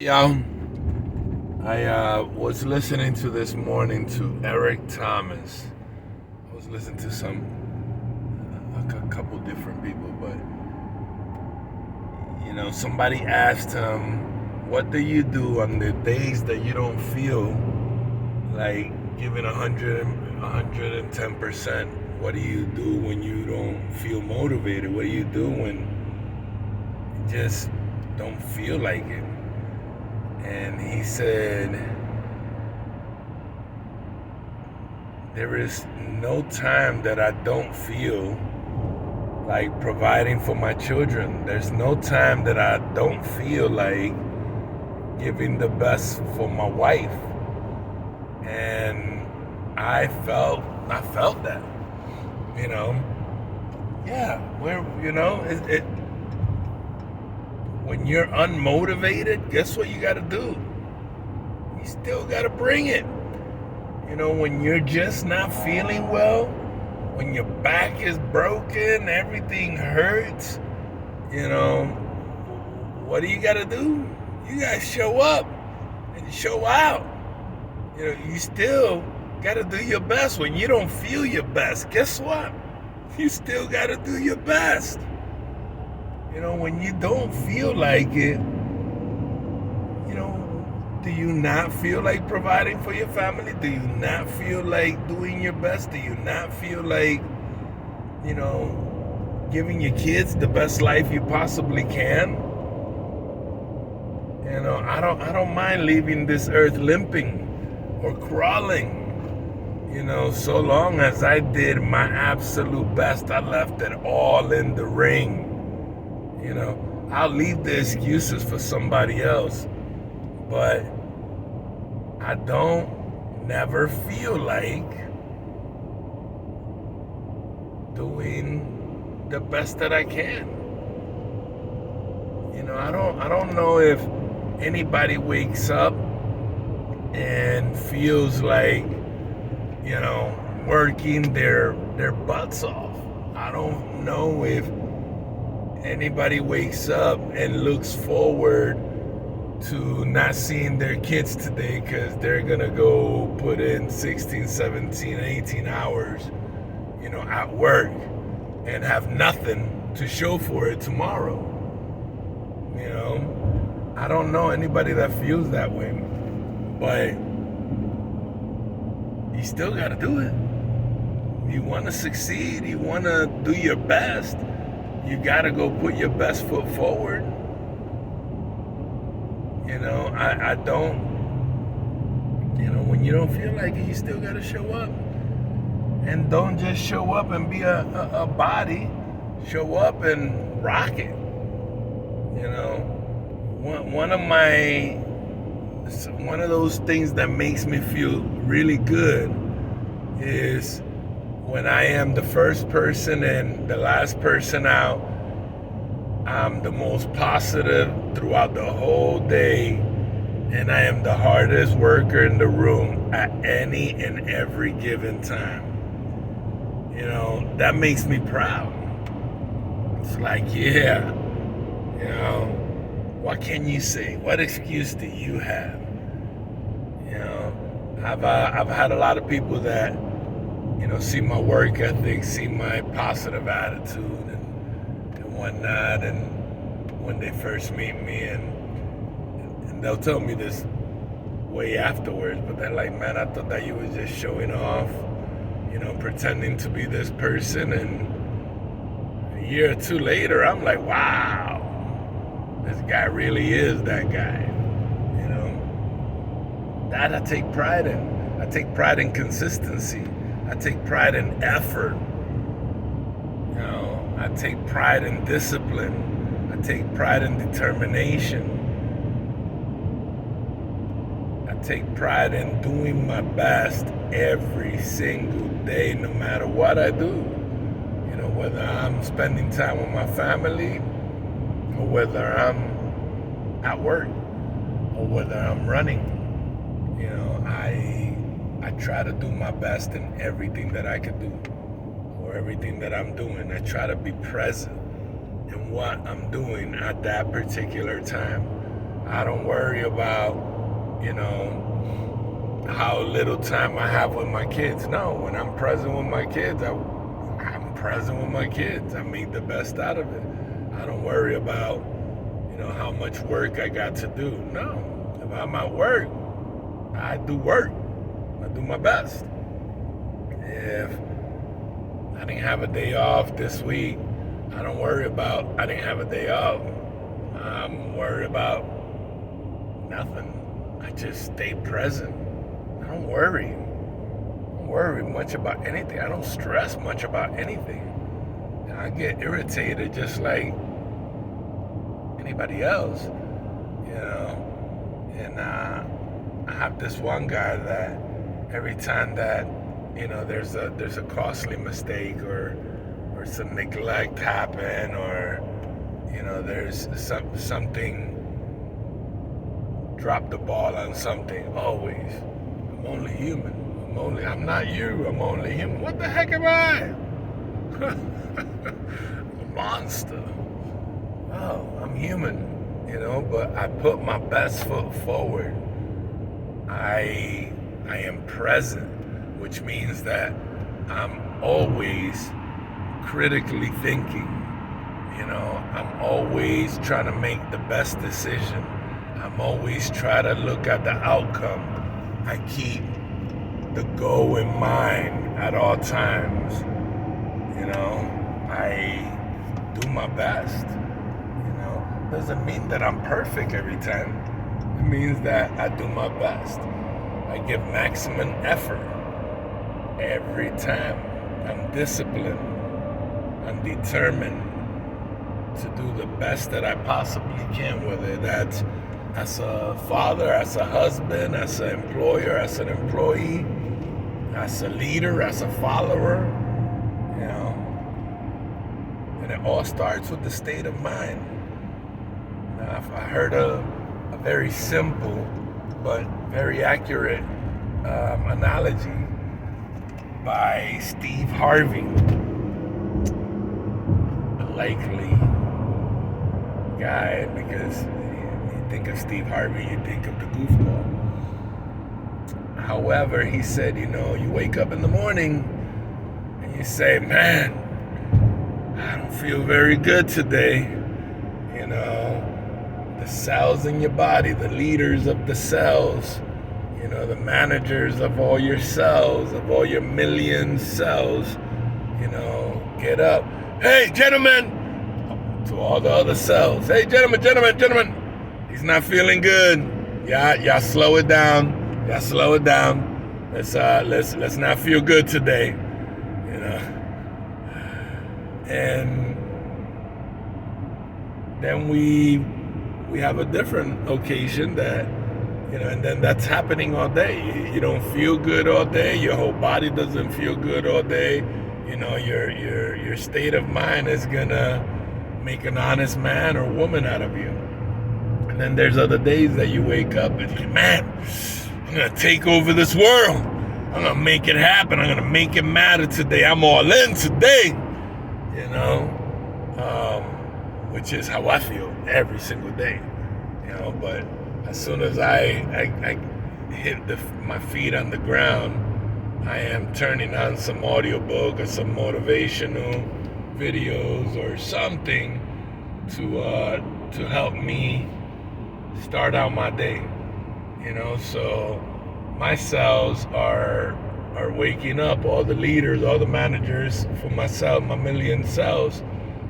Yeah, I was listening to this morning to Eric Thomas. I was listening to a couple different people, but somebody asked him, "What do you do on the days that you don't feel like giving 110%? What do you do when you don't feel motivated? What do you do when you just don't feel like it?" And he said, there is no time that I don't feel like providing for my children. There's no time that I don't feel like giving the best for my wife. And I felt that, you know. Yeah, when you're unmotivated, guess what you got to do? You still got to bring it. When you're just not feeling well, when your back is broken, everything hurts, what do you got to do? You got to show up and show out. You still got to do your best when you don't feel your best. Guess what? You still got to do your best. When you don't feel like it, do you not feel like providing for your family? Do you not feel like doing your best? Do you not feel like, giving your kids the best life you possibly can? I don't mind leaving this earth limping or crawling. So long as I did my absolute best, I left it all in the ring. I'll leave the excuses for somebody else, but I don't never feel like doing the best that I can. I don't know if anybody wakes up and feels like, working their butts off. I don't know if anybody wakes up and looks forward to not seeing their kids today because they're gonna go put in 16, 17, 18 hours, at work and have nothing to show for it tomorrow. I don't know anybody that feels that way, but you still gotta do it. You wanna succeed, you wanna do your best, you gotta go put your best foot forward. I don't, when you don't feel like it, you still gotta show up. And don't just show up and be a body, show up and rock it. One of those things that makes me feel really good is when I am the first person and the last person out. I'm the most positive throughout the whole day, and I am the hardest worker in the room at any and every given time. That makes me proud. It's like, yeah, what can you say? What excuse do you have? I've had a lot of people that, see my work ethic, see my positive attitude and whatnot, and when they first meet me, and they'll tell me this way afterwards, but they're like, man, I thought that you were just showing off, pretending to be this person, and a year or two later, I'm like, wow, this guy really is that guy. That I take pride in. I take pride in consistency. I take pride in effort. I take pride in discipline. I take pride in determination. I take pride in doing my best every single day, no matter what I do. Whether I'm spending time with my family, or whether I'm at work, or whether I'm running. I try to do my best in everything that I can do, or everything that I'm doing. I try to be present in what I'm doing at that particular time. I don't worry about, how little time I have with my kids. No, when I'm present with my kids, I'm present with my kids. I make the best out of it. I don't worry about, how much work I got to do. No, if I'm at work, I do work. I do my best. If I didn't have a day off this week, I don't worry about I didn't have a day off. I'm worried about nothing. I just stay present. I don't worry. I don't worry much about anything. I don't stress much about anything. And I get irritated just like anybody else, And I have this one guy that every time that there's a costly mistake or some neglect happen or there's something, drop the ball on something. Always, I'm only human. I'm not you. I'm only human. What the heck am I? I'm a monster. Oh, I'm human, but I put my best foot forward. I am present, which means that I'm always critically thinking. I'm always trying to make the best decision. I'm always trying to look at the outcome. I keep the goal in mind at all times. I do my best. Doesn't mean that I'm perfect every time. It means that I do my best. I give maximum effort every time. I'm disciplined. I'm determined to do the best that I possibly can, whether that's as a father, as a husband, as an employer, as an employee, as a leader, as a follower, And it all starts with the state of mind. Now, I heard a very simple but very accurate analogy by Steve Harvey. A likely guy, because you think of Steve Harvey, you think of the goofball. However, he said, you wake up in the morning and you say, man, I don't feel very good today. The cells in your body, the leaders of the cells, the managers of all your cells, of all your million cells, get up. Hey, gentlemen, to all the other cells. Hey, gentlemen, he's not feeling good. Y'all slow it down. Let's not feel good today, And then we have a different occasion that, and then that's happening all day. You don't feel good all day. Your whole body doesn't feel good all day. Your state of mind is gonna make an honest man or woman out of you. And then there's other days that you wake up and you, man, I'm gonna take over this world. I'm gonna make it happen. I'm gonna make it matter today. I'm all in today. Which is how I feel every single day. But as soon as I hit my feet on the ground, I am turning on some audiobook or some motivational videos or something to help me start out my day. So my cells are waking up. All the leaders, all the managers for myself, my million cells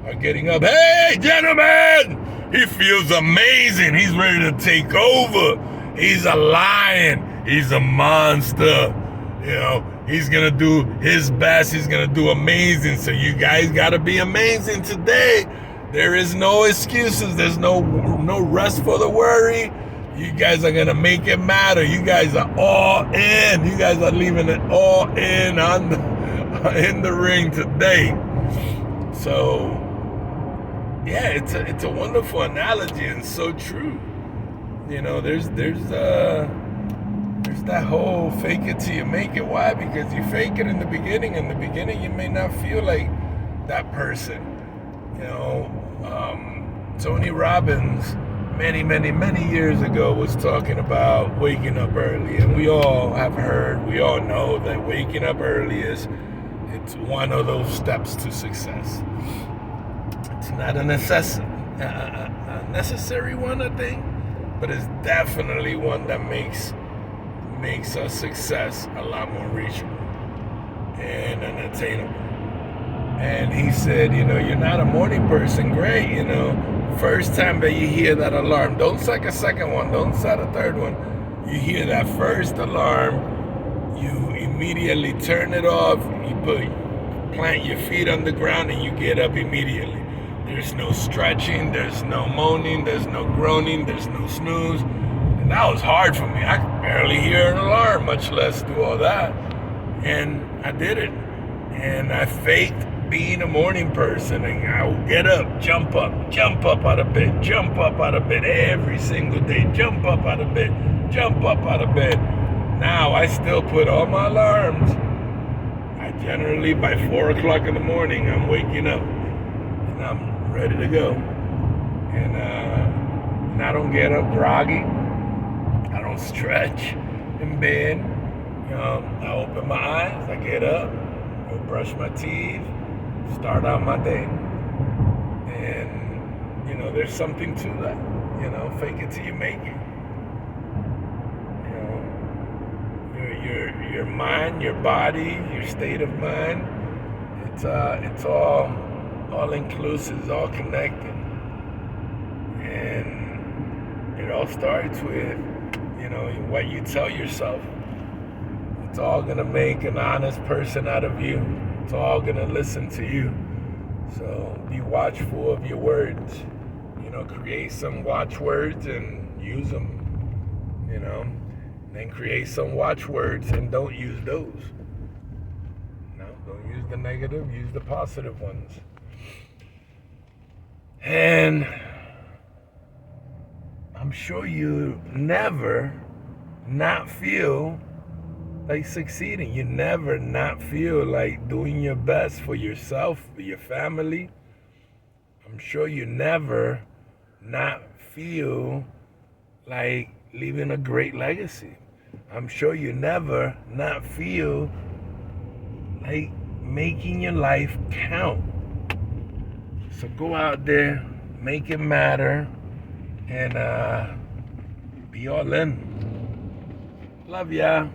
are getting up. Hey, gentlemen, he feels amazing. He's ready to take over. He's a lion. He's a monster. He's going to do his best. He's going to do amazing. So you guys got to be amazing today. There is no excuses. There's no rest for the worry. You guys are going to make it matter. You guys are all in. You guys are leaving it all in in the ring today. So, yeah, it's a wonderful analogy and so true. There's that whole fake it till you make it. Why? Because you fake it in the beginning. In the beginning, you may not feel like that person. Tony Robbins many years ago was talking about waking up early, and we all know that waking up early it's one of those steps to success. It's not a necessary one, I think, but it's definitely one that makes a success a lot more reachable and unattainable. And he said, you're not a morning person, great, first time that you hear that alarm, don't set a second one, don't set a third one. You hear that first alarm, you immediately turn it off, plant your feet on the ground, and you get up immediately. There's no stretching, there's no moaning, there's no groaning, there's no snooze. And that was hard for me. I could barely hear an alarm, much less do all that. And I did it. And I faked being a morning person, and I would get up, jump up out of bed every single day, jump up out of bed. Now I still put all my alarms. I generally, by 4 o'clock in the morning, I'm waking up and I'm ready to go. And I don't get up groggy. I don't stretch in bed. I open my eyes, I get up, go brush my teeth, start out my day. And there's something to that. Fake it till you make it. Your mind, your body, your state of mind, it's all inclusive, it's all connected. And it all starts with what you tell yourself. It's all gonna make an honest person out of you. It's all gonna listen to you. So be watchful of your words. Create some watchwords and use them. Then create some watchwords and don't use those. No, don't use the negative, use the positive ones. And I'm sure you never not feel like succeeding. You never not feel like doing your best for yourself, for your family. I'm sure you never not feel like leaving a great legacy. I'm sure you never not feel like making your life count. So go out there, make it matter, and be all in. Love ya.